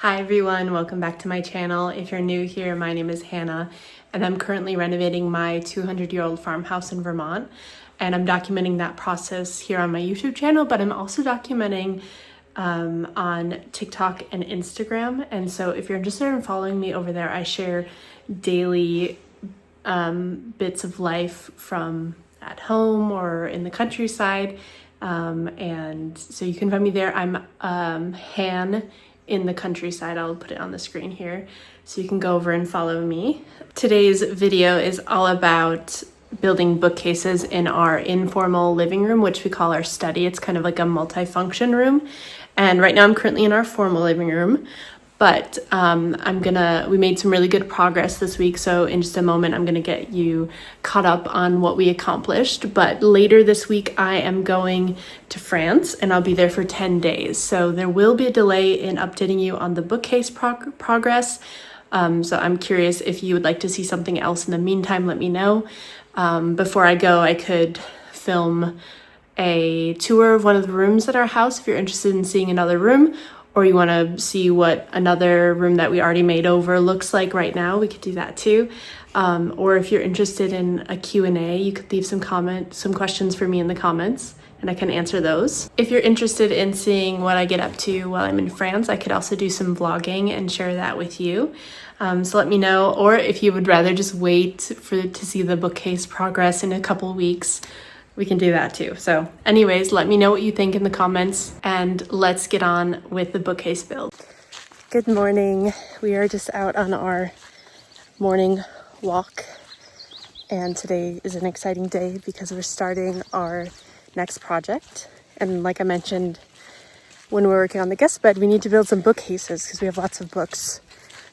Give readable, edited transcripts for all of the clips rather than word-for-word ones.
Hi everyone, welcome back to my channel. If you're new here, my name is Hannah and I'm currently renovating my 200-year-old farmhouse in Vermont, and I'm documenting that process here on my YouTube channel, but I'm also documenting on TikTok and Instagram. And so if you're interested in following me over there, I share daily bits of life from at home or in the countryside, and so you can find me there. I'm Han in the countryside. I'll put it on the screen here so you can go over and follow me. Today's video is all about building bookcases in our informal living room, which we call our study. It's kind of like a multi-function room. And right now I'm currently in our formal living room, but we made some really good progress this week. So in just a moment, I'm gonna get you caught up on what we accomplished. But later this week, I am going to France and I'll be there for 10 days. So there will be a delay in updating you on the bookcase progress. So I'm curious if you would like to see something else in the meantime, let me know. Before I go, I could film a tour of one of the rooms at our house if you're interested in seeing another room, or you want to see what another room that we already made over looks like right now, we could do that too. Or if you're interested in a Q&A, you could leave some questions for me in the comments and I can answer those. If you're interested in seeing what I get up to while I'm in France, I could also do some vlogging and share that with you. So let me know, or if you would rather just wait to see the bookcase progress in a couple weeks, we can do that too. So anyways, let me know what you think in the comments and let's get on with the bookcase build. Good morning. We are just out on our morning walk, and today is an exciting day because we're starting our next project. And like I mentioned, when we're working on the guest bed, we need to build some bookcases because we have lots of books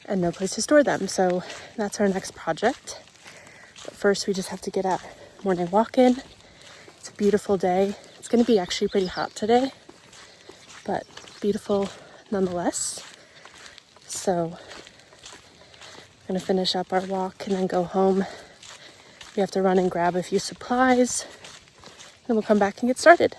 and no place to store them. So that's our next project. But first we just have to get a morning walk in. It's a beautiful day. It's going to be actually pretty hot today, but beautiful nonetheless. So I'm going to finish up our walk and then go home. We have to run and grab a few supplies, and we'll come back and get started.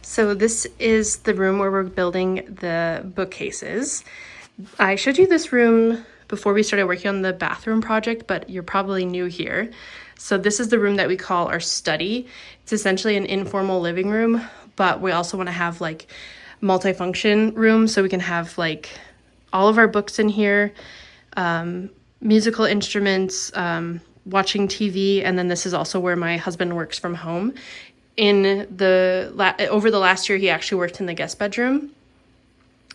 So this is the room where we're building the bookcases. I showed you this room before we started working on the bathroom project, but you're probably new here. So this is the room that we call our study. It's essentially an informal living room, but we also want to have like multi-function room, so we can have like all of our books in here, musical instruments, watching TV, and then this is also where my husband works from home. Over the last year, he actually worked in the guest bedroom,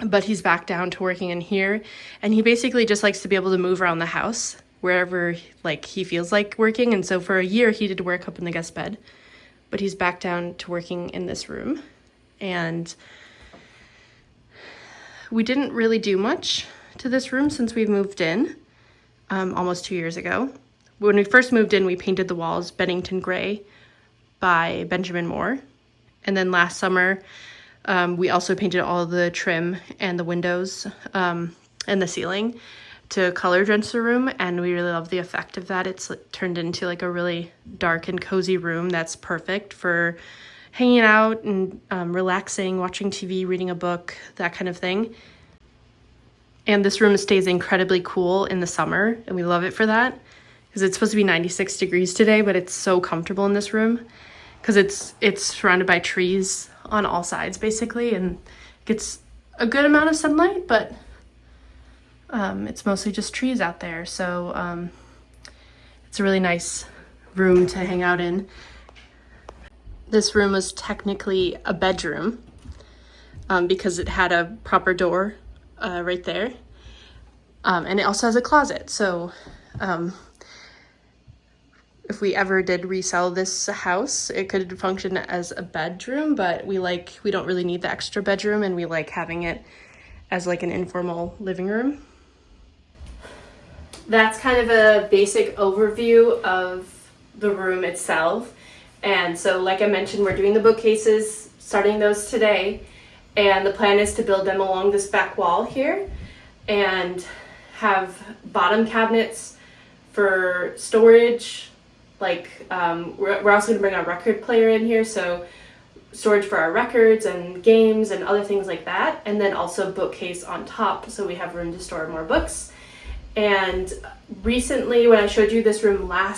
but he's back down to working in here, and he basically just likes to be able to move around the house wherever like he feels like working. And so for a year he did work up in the guest bed, but he's back down to working in this room. And we didn't really do much to this room since we moved in almost 2 years ago. When we first moved in, we painted the walls Bennington gray by Benjamin Moore. And then last summer, we also painted all the trim and the windows and the ceiling to color drench the room. And we really love the effect of that. It's turned into like a really dark and cozy room that's perfect for hanging out and relaxing, watching TV, reading a book, that kind of thing. And this room stays incredibly cool in the summer, and we love it for that, because it's supposed to be 96 degrees today, but it's so comfortable in this room because it's surrounded by trees on all sides basically, and gets a good amount of sunlight, but it's mostly just trees out there. So it's a really nice room to hang out in. This room was technically a bedroom because it had a proper door right there, and it also has a closet. So if we ever did resell this house, it could function as a bedroom, but we don't really need the extra bedroom, and we like having it as like an informal living room. that's kind of a basic overview of the room itself. And so like I mentioned, we're doing the bookcases, starting those today, and the plan is to build them along this back wall here and have bottom cabinets for storage. Like we're also going to bring our record player in here, so storage for our records and games and other things like that, and then also bookcase on top so we have room to store more books. And recently, when I showed you this room a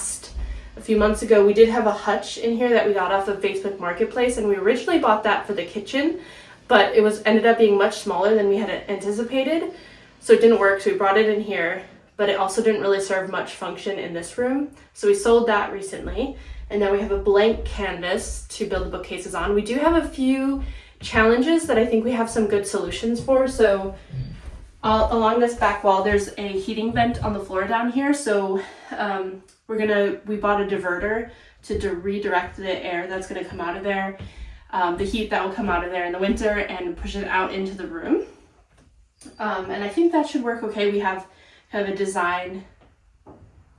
few months ago, we did have a hutch in here that we got off of Facebook Marketplace, and we originally bought that for the kitchen, but it ended up being much smaller than we had anticipated, so it didn't work, so we brought it in here, but it also didn't really serve much function in this room, so we sold that recently, and now we have a blank canvas to build the bookcases on. We do have a few challenges that I think we have some good solutions for. So along this back wall, there's a heating vent on the floor down here, so we bought a diverter to redirect the air that's going to come out of there, the heat that will come out of there in the winter, and push it out into the room. And I think that should work okay. We have kind of a design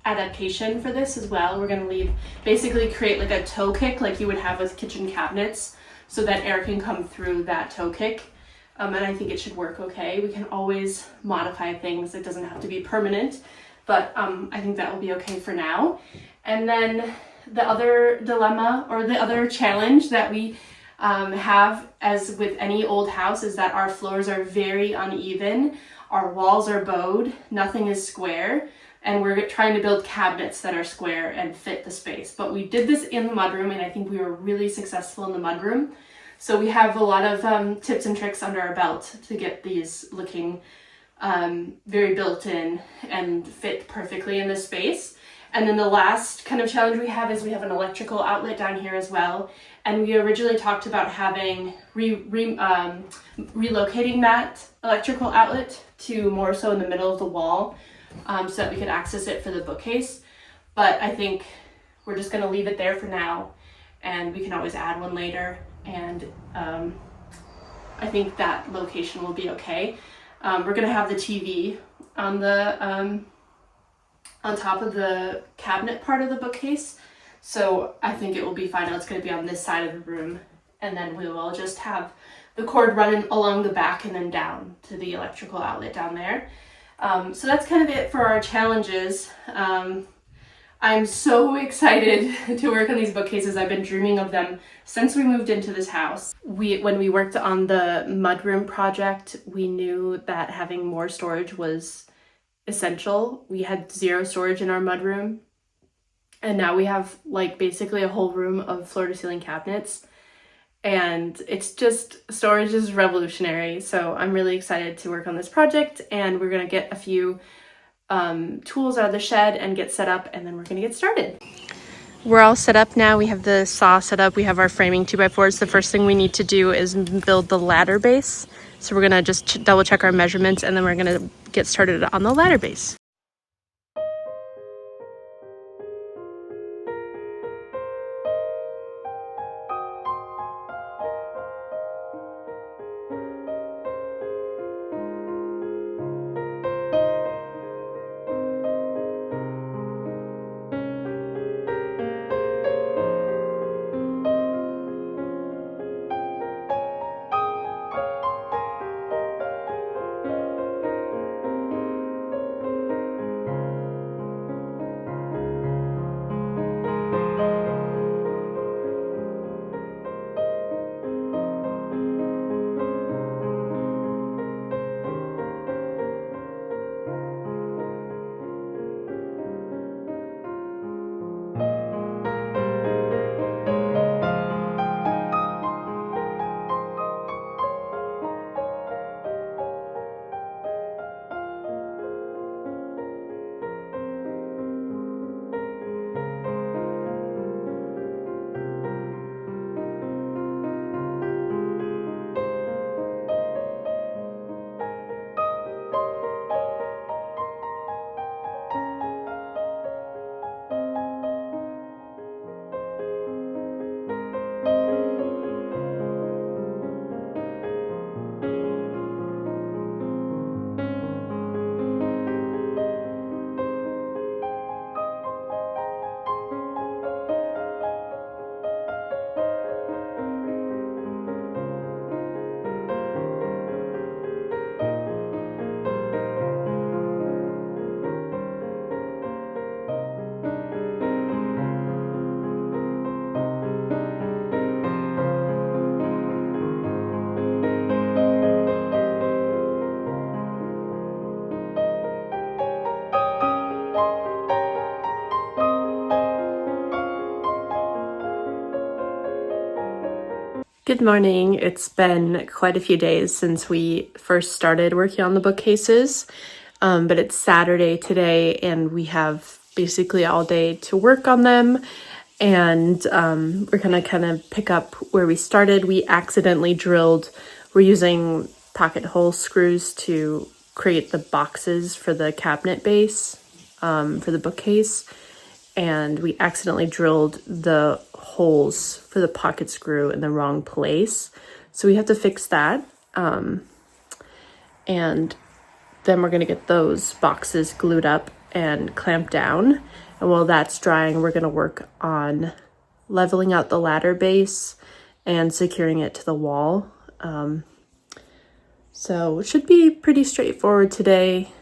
adaptation for this as well. We're going to basically create like a toe kick like you would have with kitchen cabinets, so that air can come through that toe kick. And I think it should work okay. We can always modify things. It doesn't have to be permanent, but I think that will be okay for now. And then the other dilemma, or the other challenge that we have, as with any old house, is that our floors are very uneven. Our walls are bowed, nothing is square, and we're trying to build cabinets that are square and fit the space. But we did this in the mudroom, and I think we were really successful in the mudroom. So we have a lot of tips and tricks under our belt to get these looking very built in and fit perfectly in this space. And then the last kind of challenge we have is we have an electrical outlet down here as well. And we originally talked about having relocating that electrical outlet to more so in the middle of the wall, so that we could access it for the bookcase. But I think we're just going to leave it there for now, and we can always add one later. And I think that location will be okay. We're going to have the TV on the on top of the cabinet part of the bookcase, so I think it will be fine. It's going to be on this side of the room, and then we will just have the cord running along the back and then down to the electrical outlet down there. So that's kind of it for our challenges. I'm so excited to work on these bookcases. I've been dreaming of them since we moved into this house. When we worked on the mudroom project, we knew that having more storage was essential. We had zero storage in our mudroom, and now we have like basically a whole room of floor to ceiling cabinets. And it's just, storage is revolutionary. So I'm really excited to work on this project, and we're gonna get a few tools out of the shed and get set up, and then we're gonna get started. We're all set up now. We have the saw set up. We have our framing 2x4s. The first thing we need to do is build the ladder base. So we're gonna just double check our measurements, and then we're gonna get started on the ladder base. Good morning. It's been quite a few days since we first started working on the bookcases, but it's Saturday today and we have basically all day to work on them. And we're gonna kind of pick up where we started. We're using pocket hole screws to create the boxes for the cabinet base for the bookcase. And we accidentally drilled the holes for the pocket screw in the wrong place. So we have to fix that. And then we're gonna get those boxes glued up and clamped down. And while that's drying, we're gonna work on leveling out the ladder base and securing it to the wall. So it should be pretty straightforward today.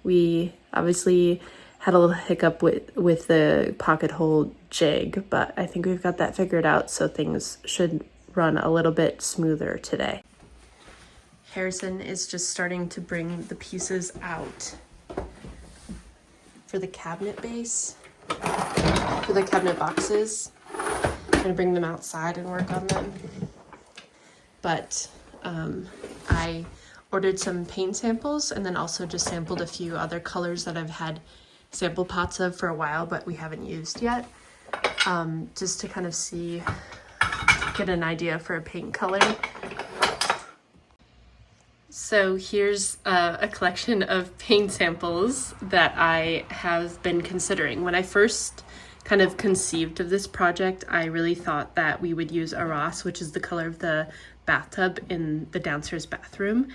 We obviously had a little hiccup with the pocket hole jig, but I think we've got that figured out, so things should run a little bit smoother today. Harrison is just starting to bring the pieces out for the cabinet base, for the cabinet boxes. I'm gonna bring them outside and work on them. But I ordered some paint samples and then also just sampled a few other colors that I've had sample pots of for a while, but we haven't used yet, just to kind of get an idea for a paint color. So here's a collection of paint samples that I have been considering. When I first kind of conceived of this project, I really thought that we would use Arras, which is the color of the bathtub in the downstairs bathroom.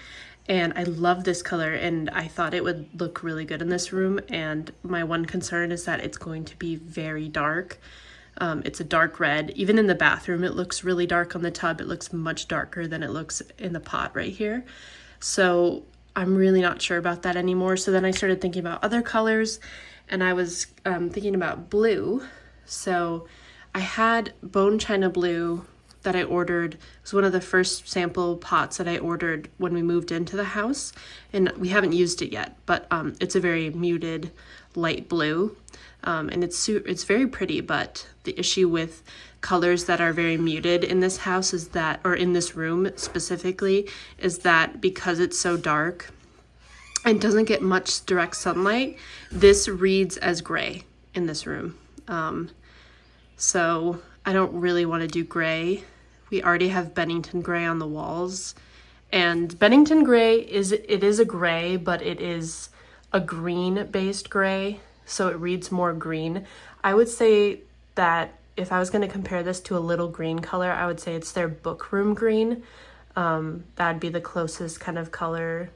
And I love this color and I thought it would look really good in this room. And my one concern is that it's going to be very dark. It's a dark red. Even in the bathroom, it looks really dark on the tub. It looks much darker than it looks in the pot right here. So I'm really not sure about that anymore. So then I started thinking about other colors and I was thinking about blue. So I had bone china blue that I ordered. It was one of the first sample pots that I ordered when we moved into the house, and we haven't used it yet, but it's a very muted light blue, and it's very pretty. But the issue with colors that are very muted in this house is that, or in this room specifically, is that because it's so dark and doesn't get much direct sunlight, this reads as gray in this room. So I don't really want to do gray. We already have Bennington gray on the walls, and Bennington gray is a gray, but it is a green based gray, so it reads more green. I would say that if I was going to compare this to a little green color, I would say it's their book room green. That'd be the closest kind of color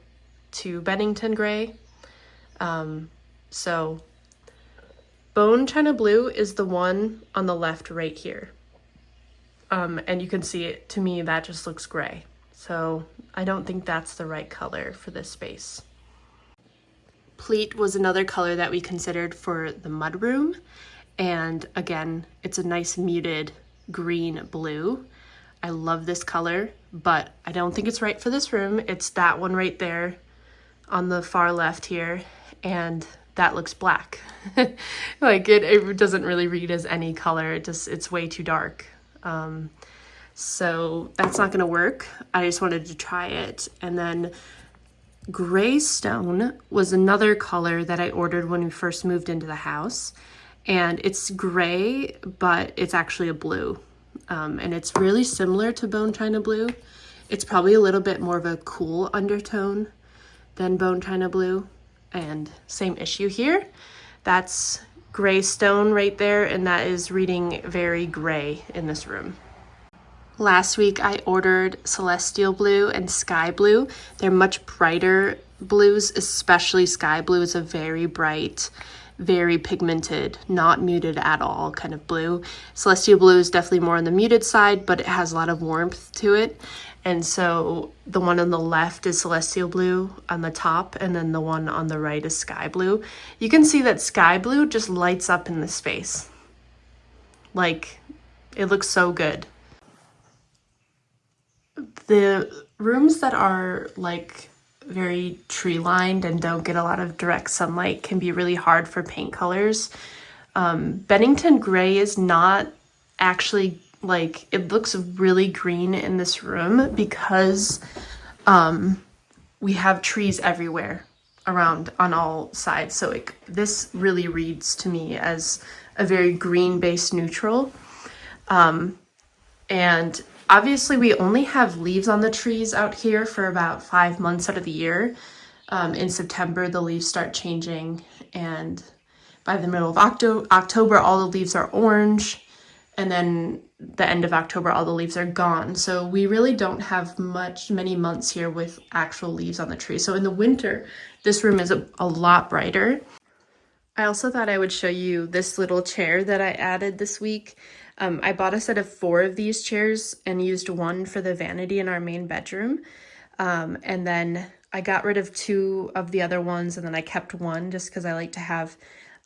to Bennington gray. So bone china blue is the one on the left right here. And you can see it, to me, that just looks gray. So I don't think that's the right color for this space. Pleat was another color that we considered for the mudroom. And again, it's a nice muted green blue. I love this color, but I don't think it's right for this room. It's that one right there on the far left here. And that looks black. Like it doesn't really read as any color. It's way too dark. So that's not gonna work. I just wanted to try it. And then gray stone was another color that I ordered when we first moved into the house. And it's gray, but it's actually a blue. And it's really similar to bone china blue. It's probably a little bit more of a cool undertone than bone china blue. And same issue here. That's gray stone right there, and that is reading very gray in this room. Last week I ordered celestial blue and sky blue. They're much brighter blues, especially sky blue is a very bright, very pigmented, not muted at all kind of blue. Celestial blue is definitely more on the muted side, but it has a lot of warmth to it. And so the one on the left is celestial blue on the top, and then the one on the right is sky blue. You can see that sky blue just lights up in this space. Like, it looks so good. The rooms that are like very tree lined and don't get a lot of direct sunlight can be really hard for paint colors. Bennington gray is not actually like it looks really green in this room because we have trees everywhere around on all sides. So this really reads to me as a very green-based neutral. And obviously we only have leaves on the trees out here for about 5 months out of the year. In September, the leaves start changing, and by the middle of October, all the leaves are orange, and then the end of October, all the leaves are gone. So we really don't have many months here with actual leaves on the tree. So in the winter, this room is a lot brighter. I also thought I would show you this little chair that I added this week. I bought a set of 4 of these chairs and used one for the vanity in our main bedroom. And then I got rid of 2 of the other ones, and then I kept one just because I like to have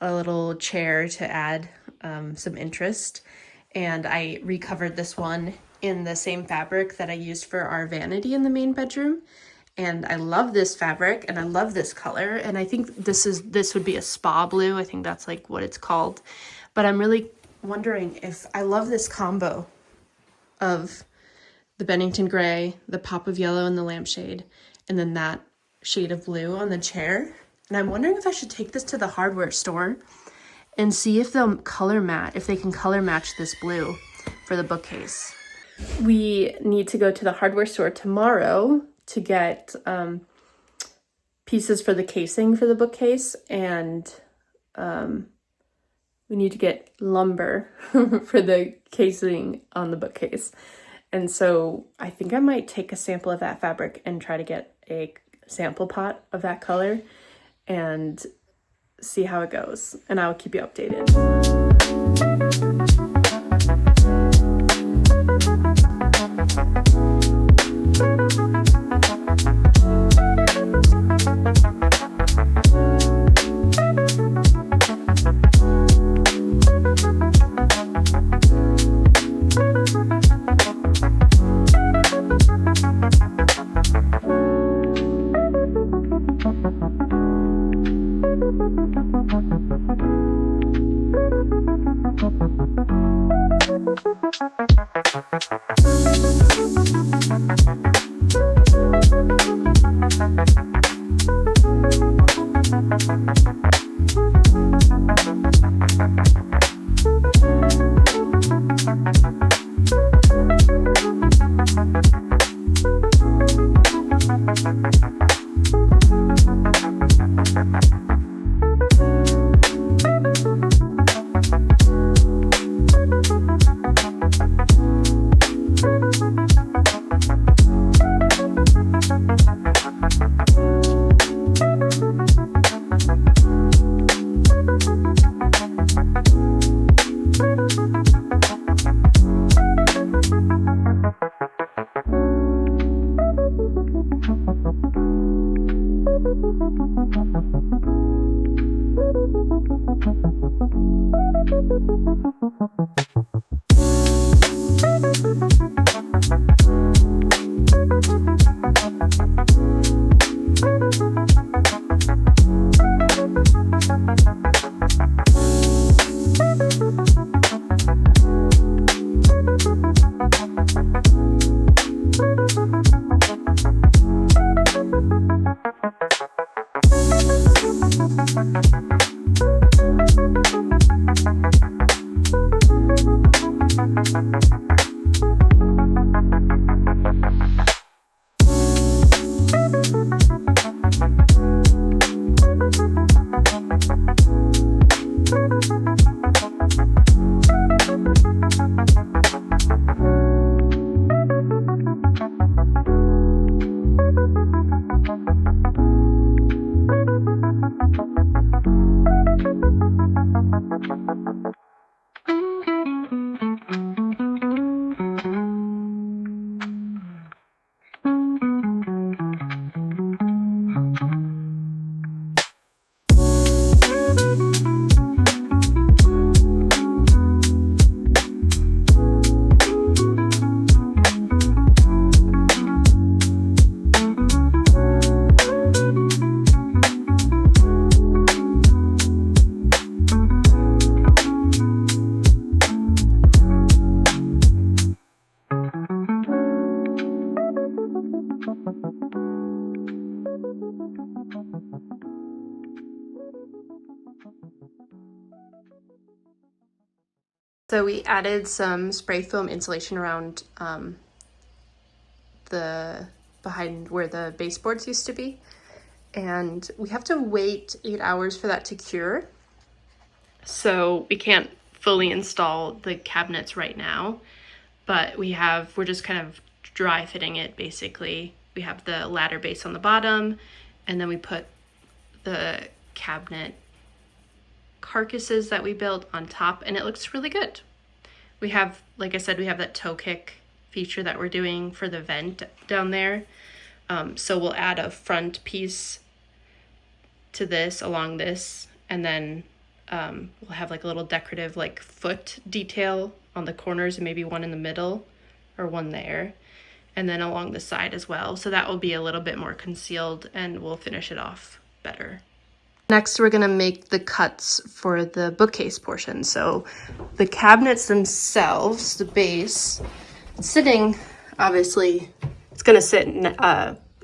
a little chair to add some interest. And I recovered this one in the same fabric that I used for our vanity in the main bedroom. And I love this fabric and I love this color. And I think this would be a spa blue. I think that's like what it's called. But I'm really wondering if I love this combo of the Bennington gray, the pop of yellow, and the lampshade, and then that shade of blue on the chair. And I'm wondering if I should take this to the hardware store and see if they'll if they can color match this blue for the bookcase. We need to go to the hardware store tomorrow to get pieces for the casing for the bookcase, and we need to get lumber for the casing on the bookcase. And so I think I might take a sample of that fabric and try to get a sample pot of that color and see how it goes. And I'll keep you updated. So we added some spray foam insulation around behind where the baseboards used to be. And we have to wait 8 hours for that to cure. So we can't fully install the cabinets right now, but we're just kind of dry fitting it basically. We have the ladder base on the bottom, and then we put the cabinet carcasses that we built on top, and it looks really good. We have, like I said, we have that toe kick feature that we're doing for the vent down there. So we'll add a front piece to this along this, and then we'll have like a little decorative like foot detail on the corners and maybe one in the middle or one there, and then along the side as well. So that will be a little bit more concealed and we'll finish it off better. Next, we're gonna make the cuts for the bookcase portion. So the cabinets themselves, the base, sitting, obviously, it's gonna sit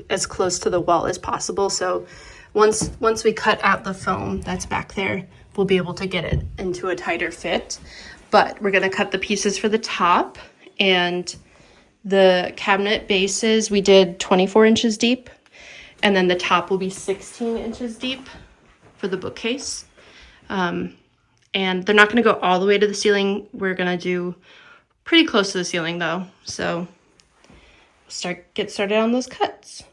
as close to the wall as possible. So once we cut out the foam that's back there, we'll be able to get it into a tighter fit. But we're gonna cut the pieces for the top, and the cabinet bases, we did 24 inches deep, and then the top will be 16 inches deep for the bookcase. And they're not gonna go all the way to the ceiling. We're gonna do pretty close to the ceiling though. So get started on those cuts.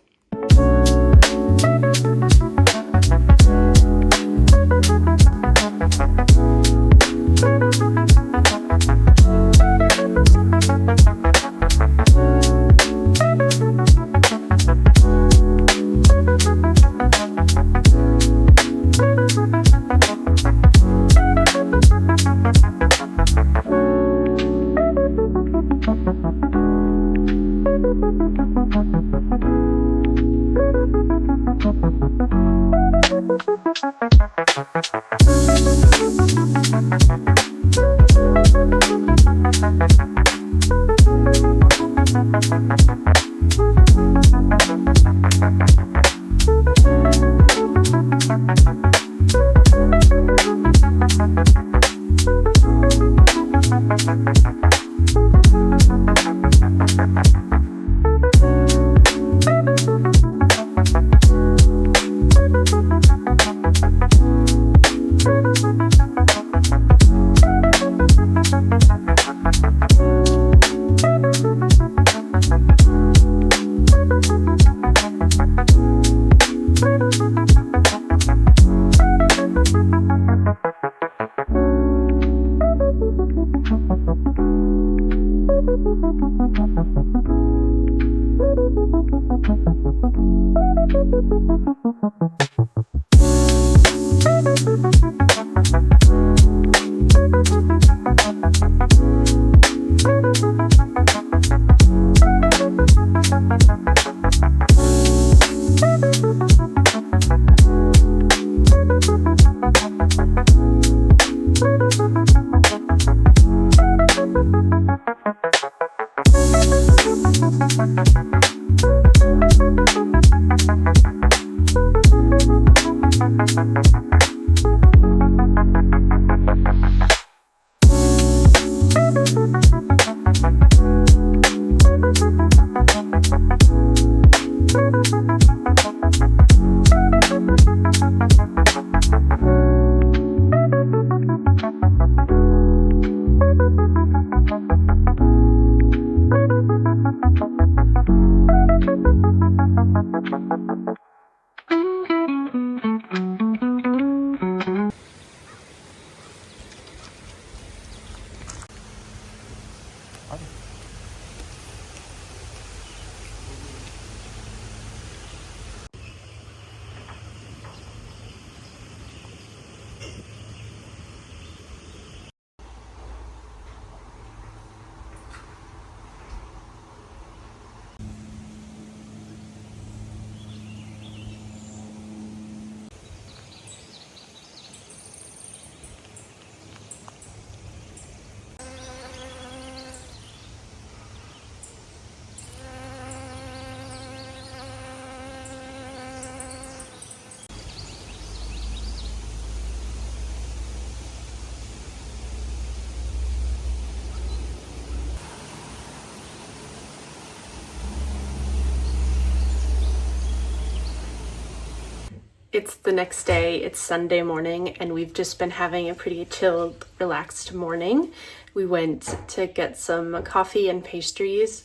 It's the next day, it's Sunday morning, and we've just been having a pretty chilled, relaxed morning. We went to get some coffee and pastries,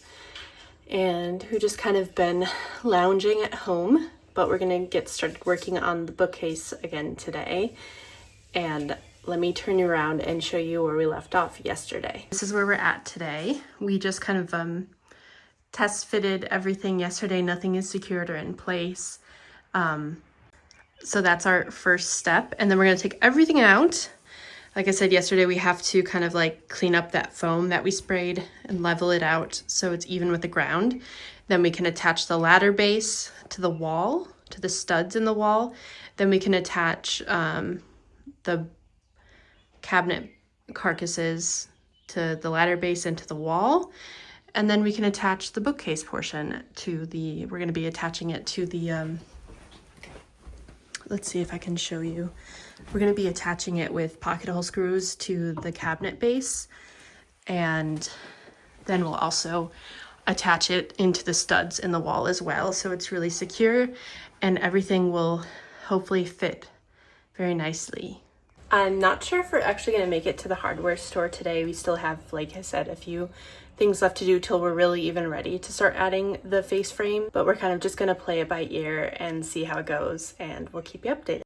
and we've just kind of been lounging at home, but we're gonna get started working on the bookcase again today. And let me turn you around and show you where we left off yesterday. This is where we're at today. We just kind of test fitted everything yesterday. Nothing is secured or in place. So that's our first step. And then we're gonna take everything out. Like I said yesterday, we have to kind of like clean up that foam that we sprayed and level it out so it's even with the ground. Then we can attach the ladder base to the wall, to the studs in the wall. Then we can attach the cabinet carcasses to the ladder base and to the wall. And then we can attach the bookcase portion to the, we're gonna be attaching it to the, let's see if I can show you. We're gonna be attaching it with pocket hole screws to the cabinet base. And then we'll also attach it into the studs in the wall as well. So it's really secure and everything will hopefully fit very nicely. I'm not sure if we're actually gonna make it to the hardware store today. We still have, like I said, a few things left to do till we're really even ready to start adding the face frame, but we're kind of just gonna play it by ear and see how it goes, and we'll keep you updated.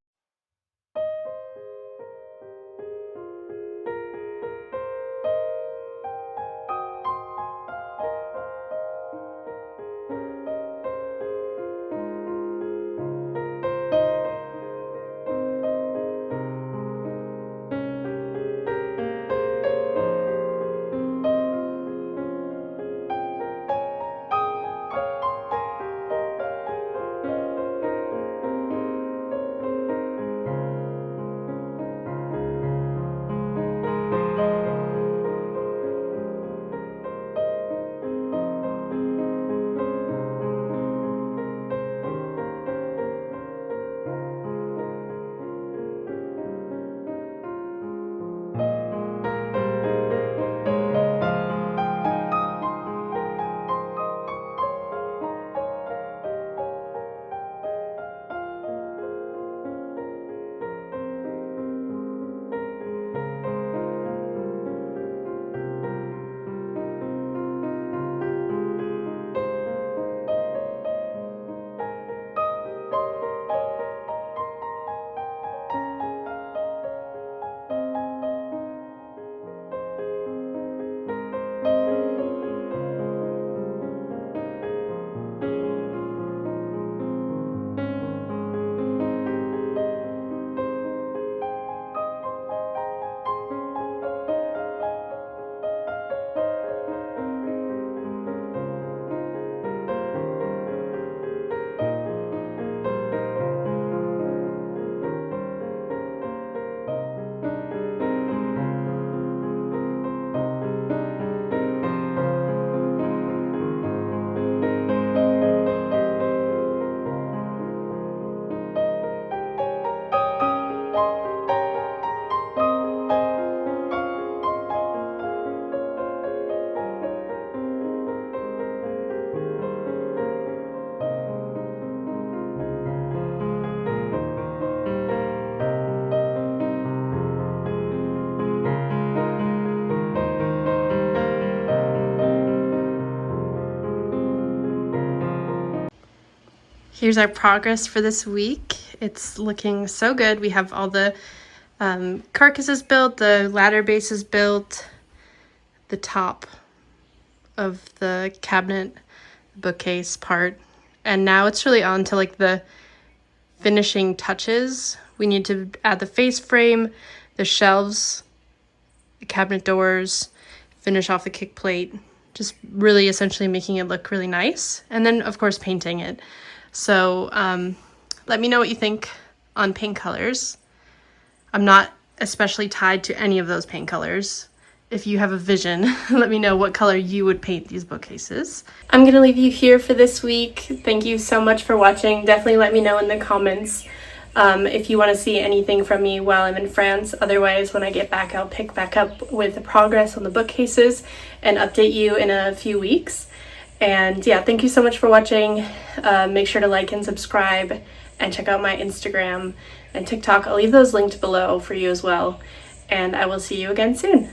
Here's our progress for this week. It's looking so good. We have all the carcasses built, the ladder base is built, the top of the cabinet bookcase part, and now it's really on to like the finishing touches. We need to add the face frame, the shelves, the cabinet doors, finish off the kick plate, just really essentially making it look really nice, and then of course painting it. So let me know what you think on paint colors. I'm not especially tied to any of those paint colors. If you have a vision, let me know what color you would paint these bookcases. I'm gonna leave you here for this week. Thank you so much for watching. Definitely let me know in the comments if you want to see anything from me while I'm in France. Otherwise, when I get back, I'll pick back up with the progress on the bookcases and update you in a few weeks. And yeah, thank you so much for watching. Make sure to like and subscribe, and check out my Instagram and TikTok. I'll leave those linked below for you as well. And I will see you again soon.